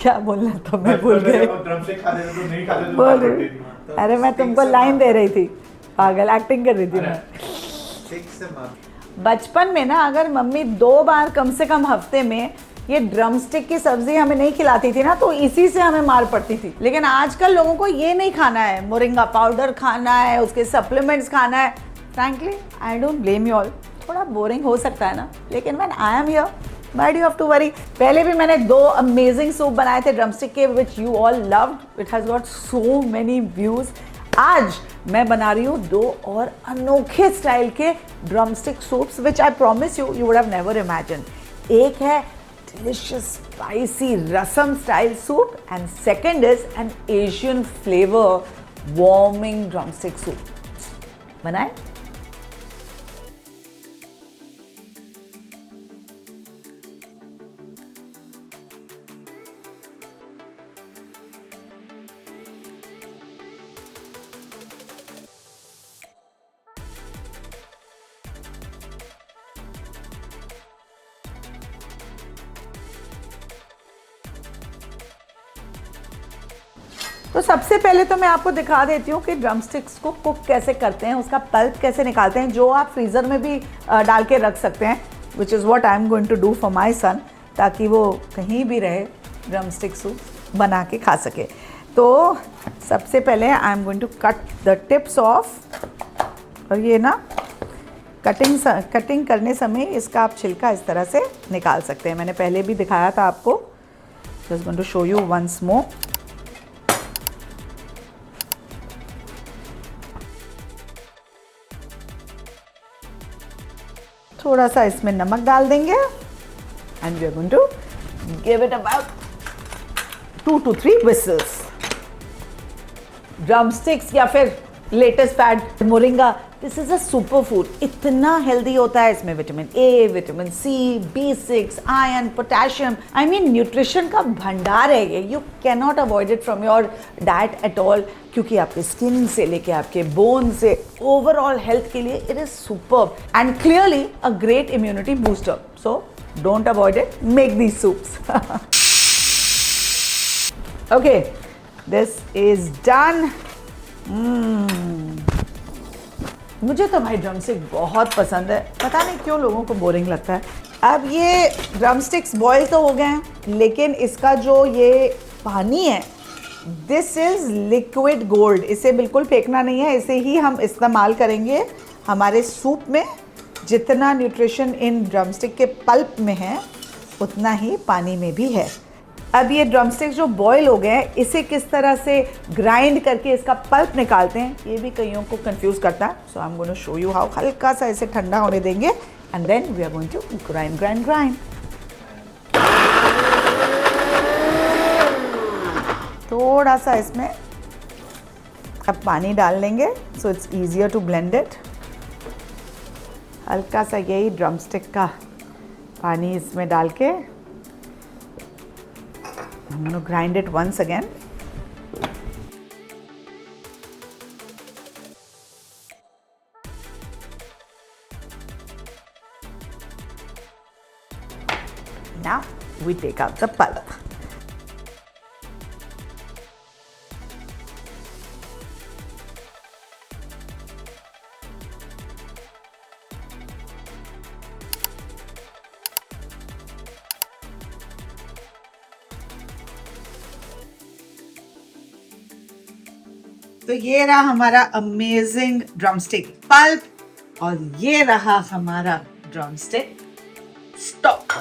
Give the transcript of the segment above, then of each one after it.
क्या बोलना था मैं भूल गई। ड्रमस्टिक खा लेते तो नहीं खाते तो बोल बात रही करते नहीं। अरे मैं तुमको लाइन दे रही थी, पागल एक्टिंग कर रही थी मैं। स्टिक से मार। बचपन में ना अगर मम्मी 2 बार कम से कम हफ्ते में ये ड्रमस्टिक की सब्जी हमें नहीं खिलाती थी ना, तो इसी से हमें मार पड़ती थी। लेकिन आजकल लोगों को ये नहीं खाना है, मोरिंगा पाउडर खाना है, उसके सप्लीमेंट्स खाना है। Frankly I don't blame you all, थोड़ा बोरिंग हो सकता है ना, लेकिन when I am here why do you have to worry. पहले भी मैंने 2 अमेजिंग सूप बनाए थे ड्रमस्टिक के, which you all loved, it has got so many views. आज मैं बना रही हूँ 2 और अनोखे स्टाइल के drumstick soups which I promise you would have never imagine. एक है delicious spicy rasam style soup and second is an Asian flavor warming drumstick soup. बनाए? तो सबसे पहले तो मैं आपको दिखा देती हूँ कि ड्रमस्टिक्स को कुक कैसे करते हैं, उसका पल्प कैसे निकालते हैं, जो आप फ्रीज़र में भी डाल के रख सकते हैं, which is what I am going to do for my son, ताकि वो कहीं भी रहे ड्रमस्टिक सूप बना के खा सके। तो सबसे पहले I am going to cut the tips off, और ये ना कटिंग करने समय इसका आप छिलका इस तरह से निकाल सकते हैं। मैंने पहले भी दिखाया था आपको, just going to show you once more. थोड़ा सा इसमें नमक डाल देंगे and we are going to give it about 2 to 3 whistles। Drumsticks या फिर latest fad moringa, this is a super food. इतना हेल्दी होता है, इसमें vitamin A, vitamin C, B6, iron, potassium, I mean nutrition का भंडार है ये। You can not avoid it from your diet at all, क्योंकि आपके स्किन से लेके आपके बोन से ओवरऑल हेल्थ के लिए it is superb and clearly a great immunity booster. So don't avoid it, make these soups. Okay, this is done. मुझे तो भाई ड्रमस्टिक बहुत पसंद है, पता नहीं क्यों लोगों को बोरिंग लगता है। अब ये ड्रमस्टिक्स बॉईल तो हो गए हैं, लेकिन इसका जो ये पानी है, दिस इज़ लिक्विड गोल्ड। इसे बिल्कुल फेंकना नहीं है, इसे ही हम इस्तेमाल करेंगे हमारे सूप में। जितना न्यूट्रिशन इन ड्रमस्टिक के पल्प में है, उतना ही पानी में भी है। अब ये ड्रमस्टिक्स जो बॉईल हो गए हैं, इसे किस तरह से ग्राइंड करके इसका पल्प निकालते हैं, ये भी कईयों को कंफ्यूज करता है। So I am going to show you how. हल्का सा इसे ठंडा होने देंगे and then we are going to grind. थोड़ा सा इसमें अब पानी डाल लेंगे, so it's easier to blend it. हल्का सा यही ड्रमस्टिक का पानी इसमें डाल के I'm going to grind it once again. Now we take out the pulp. तो ये रहा हमारा अमेजिंग ड्रमस्टिक पल्प और ये रहा हमारा ड्रमस्टिक स्टॉक।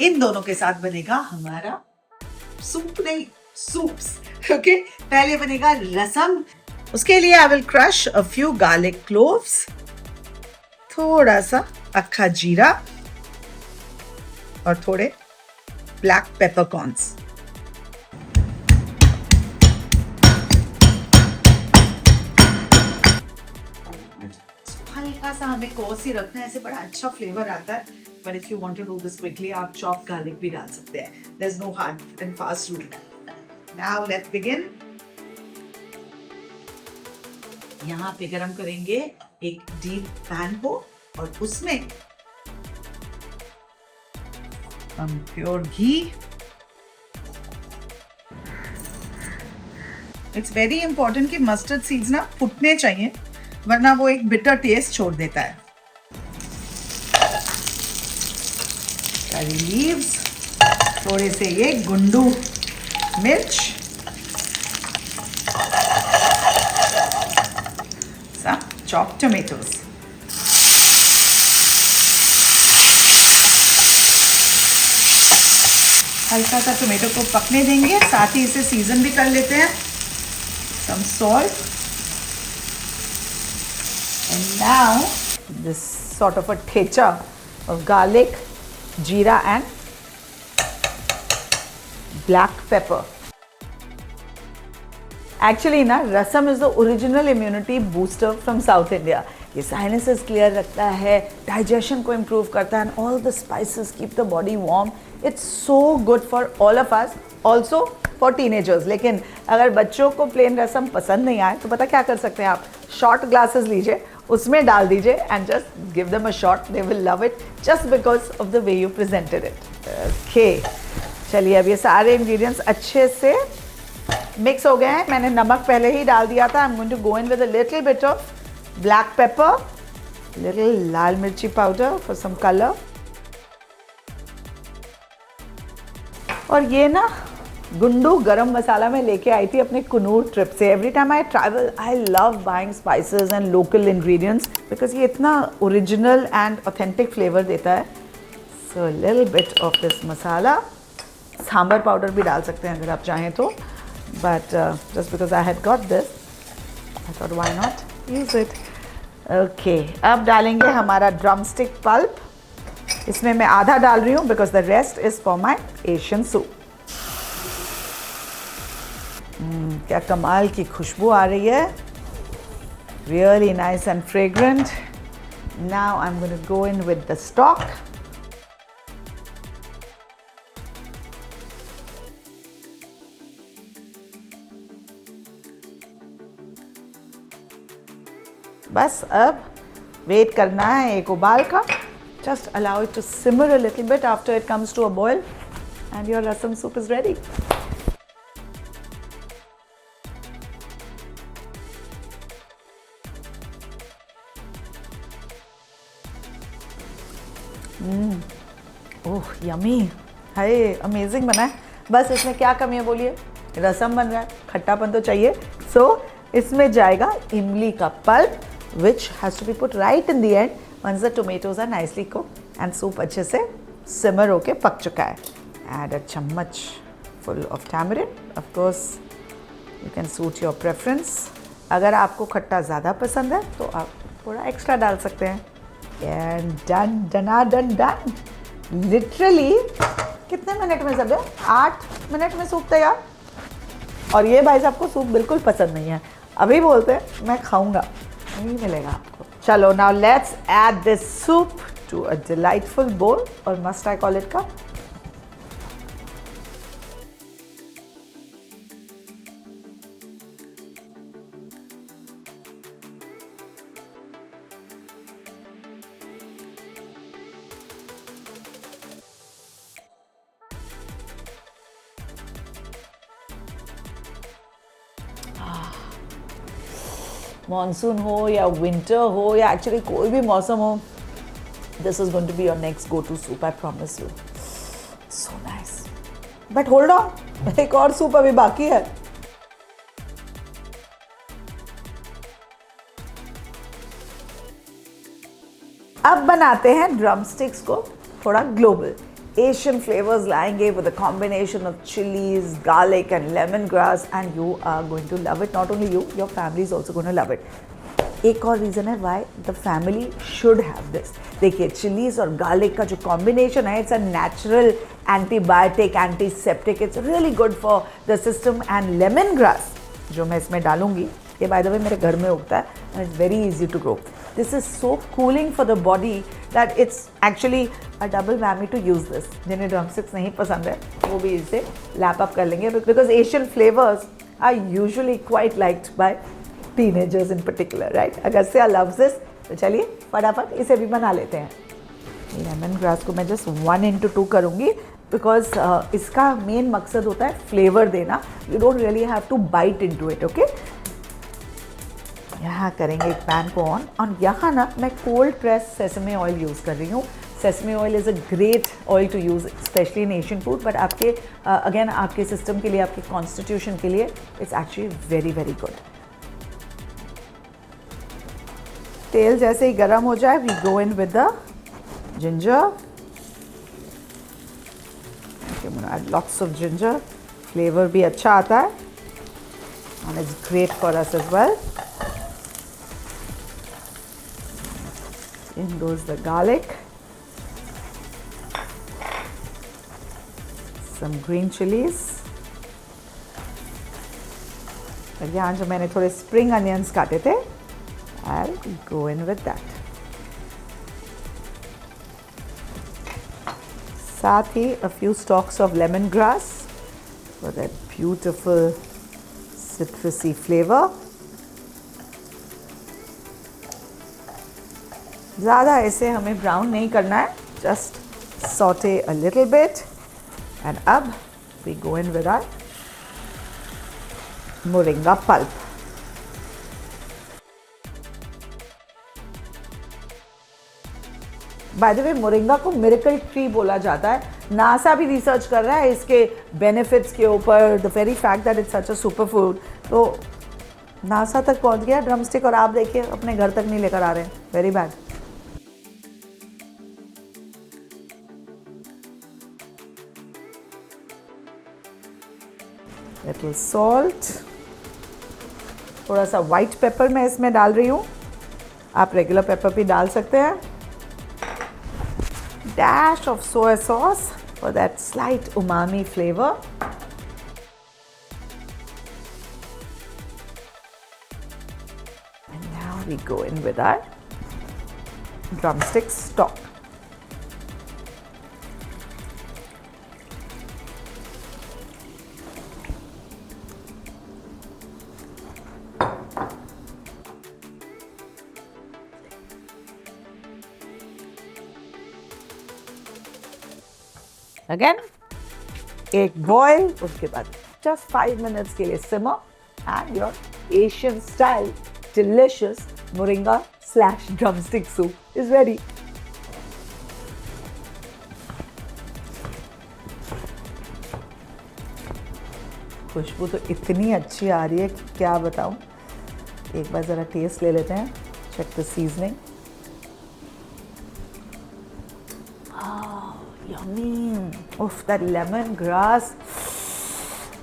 इन दोनों के साथ बनेगा हमारा सूप, नहीं सूप्स। ओके, पहले बनेगा रसम। उसके लिए I will crush a few garlic cloves, थोड़ा सा अक्खा जीरा और थोड़े ब्लैक पेपरकॉर्न्स। हल्का सा हमें कोस ही रखना है, ऐसे बड़ा अच्छा फ्लेवर आता है। But if you want to do this quickly, आप चॉप गार्लिक भी डाल सकते हैं। There is no hard and fast rule. Now let's begin. यहाँ पे गरम करेंगे एक डीप पैन को और उसमें हम pure ghee it's very important कि मस्टर्ड सीड्स ना फूटने चाहिए, वरना वो एक बिटर टेस्ट छोड़ देता है। करी लीव्स, थोड़े से ये गुंडू मिर्च, some chopped tomatoes. हल्का सा टोमेटो को पकने देंगे, साथ ही इसे सीजन भी कर लेते हैं। Some salt. And now this sort of a thecha of garlic, jeera and black pepper. Actually ना रसम is the original immunity booster from South India. ये sinuses clear रखता है, digestion को improve करता है, and all the spices keep the body warm. It's so good for all of us, also for teenagers. लेकिन अगर बच्चों को plain रसम पसंद नहीं आए तो पता क्या कर सकते हैं आप? Short glasses लीजिए, उसमें डाल दीजिए and just give them a shot. They will love it just because of the way you presented it. Okay, चलिए अब ये सारे ingredients अच्छे से मिक्स हो गए हैं। मैंने नमक पहले ही डाल दिया था। I am going to go in with a little bit of black pepper, little लाल मिर्ची पाउडर फॉर सम कलर। और ये ना गुंडू गरम मसाला मैं लेके आई थी अपने कुनूर ट्रिप से। Every time I travel I love buying spices and local ingredients because ये इतना ओरिजिनल एंड ऑथेंटिक फ्लेवर देता है। So little bit of this masala. Sambar powder भी डाल सकते हैं अगर आप चाहें तो, but just because I had got this, I thought why not use it. Okay, अब डालेंगे हमारा drumstick pulp. इसमें मैं आधा डाल रही हूँ because the rest is for my Asian soup. क्या कमाल की खुशबू आ रही है. Really nice and fragrant. Now I'm going to go in with the stock. बस अब वेट करना है एक उबाल का. Just allow it to simmer a little bit after it comes to a boil and your rasam soup is ready. Oh yummy, hi amazing बना है. बस इसमें क्या कमी है बोलिए. रसम बन रहा है, खट्टापन तो चाहिए. सो इसमें जाएगा इमली का pulp which has to be put right in the end once the tomatoes are nicely cooked and soup अच्छे से simmer होके पक चुका है. Add a चम्मच full of tamarind. Of course you can suit your preference. अगर आपको खट्टा ज़्यादा पसंद है तो आप थोड़ा एक्स्ट्रा डाल सकते हैं. And done. Literally कितने मिनट में सब है? 8 मिनट में सूप तैयार. और ये भाई साहब को सूप बिल्कुल पसंद नहीं है. अभी बोलते हैं मैं खाऊंगा, नहीं मिलेगा आपको. चलो now let's add this soup to a delightful bowl, or must I call it cup? Monsoon हो या विंटर हो या एक्चुअली कोई भी मौसम हो, this is going to be your next go to soup, I promise you. So nice. But hold on, एक और सूप अभी बाकी है. अब बनाते हैं ड्रम स्टिक्स को थोड़ा ग्लोबल. Asian flavors लाएंगे with a combination of chilies, garlic and lemongrass, and you are going to love it. Not only you, your family is also going to love it. एक और reason है why the family should have this. देखिए chilies और garlic का जो combination है, it's a natural antibiotic, antiseptic. It's really good for the system. And lemongrass जो मैं इसमें डालूंगी, ये by the way मेरे घर में उगता है and it's very easy to grow. This is so cooling for the body that it's actually a double whammy to use this. जिन्हें drumsticks नहीं पसंद है वो भी इसे lap up कर लेंगे because Asian flavors are usually quite liked by teenagers in particular, right? Agastya loves this. तो चलिए फटाफट इसे भी बना लेते हैं. लेमन ग्रास को मैं जस्ट 1 into 2 करूँगी बिकॉज इसका मेन मकसद होता है फ्लेवर देना. You don't really have to bite into it. Okay, यहाँ करेंगे एक पैन को ऑन, और यहाँ ना मैं cold press sesame oil use कर रही हूँ. Sesame oil is a great oil to use especially in Asian food, but आपके अगेन आपके सिस्टम के लिए, आपके कॉन्स्टिट्यूशन के लिए it's actually very very good. तेल जैसे ही गर्म हो जाए, we go in with the ginger. Add lots of ginger. Flavour भी अच्छा आता है and it's great for us as well. In goes the garlic, some green chilies, और यहाँ जो मैंने थोड़े स्प्रिंग अनियंस काटे थे, I'll go in with that. साथ ही a few stalks of lemongrass for that beautiful citrusy flavor. ज़्यादा ऐसे हमें ब्राउन नहीं करना है, just saute a little bit, and अब we go in with our moringa pulp. By the way, moringa को miracle tree बोला जाता है. नासा भी रिसर्च कर रहा है इसके बेनिफिट्स के ऊपर. The very fact that it's such a super food. तो नासा तक पहुंच गया ड्रमस्टिक, और आप देखिए अपने घर तक नहीं लेकर आ रहे हैं. Very bad. लिटिल सॉल्ट, थोड़ा सा वाइट पेपर मैं इसमें डाल रही हूँ. आप रेगुलर पेपर भी डाल सकते हैं. Dash of soy sauce for that slight umami flavor. And now we go in with our drumstick stock. Again, एक बॉयल, उसके बाद just 5 minutes के लिए simmer, and your Asian style delicious moringa / drumstick soup is ready. खुशबू तो इतनी अच्छी आ रही है कि क्या बताऊं. एक बार ज़रा टेस्ट ले लेते हैं. Check the seasoning. Yummy. Oof, that lemongrass,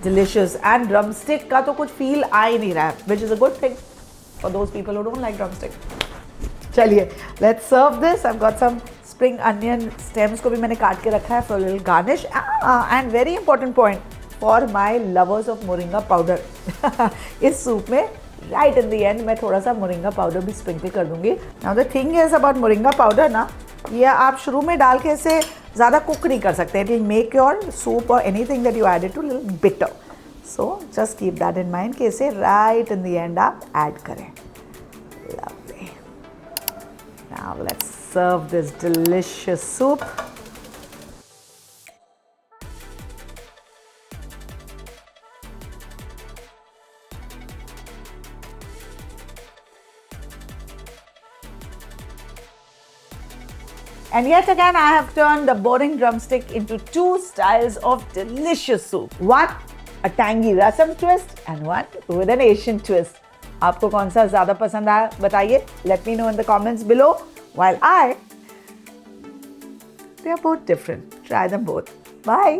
delicious. And drumstick का तो कुछ feel आ ही नहीं रहा है, which is a good thing for those people who don't like drumstick. चलिए, let's serve this. I've got some spring onion stems को भी मैंने काट के रखा है for a little garnish. And very important point for my lovers of moringa powder. इस soup में right in the end मैं थोड़ा सा moringa powder भी sprinkle कर दूंगी. Now the thing is about moringa powder ना, ये आप शुरू में डाल के इसे ज़्यादा कुक नहीं कर सकते. It will make your soup or anything that you added too little bitter. So just keep that in mind कि इसे राइट इन द एंड आप ऐड करें. Lovely. Now let's serve this delicious soup. And yet again, I have turned the boring drumstick into 2 styles of delicious soup. One, a tangy rasam twist, and one with an Asian twist. आपको कौन सा ज़्यादा पसंद आया बताइए. Let me know in the comments below. While they are both different. Try them both. Bye.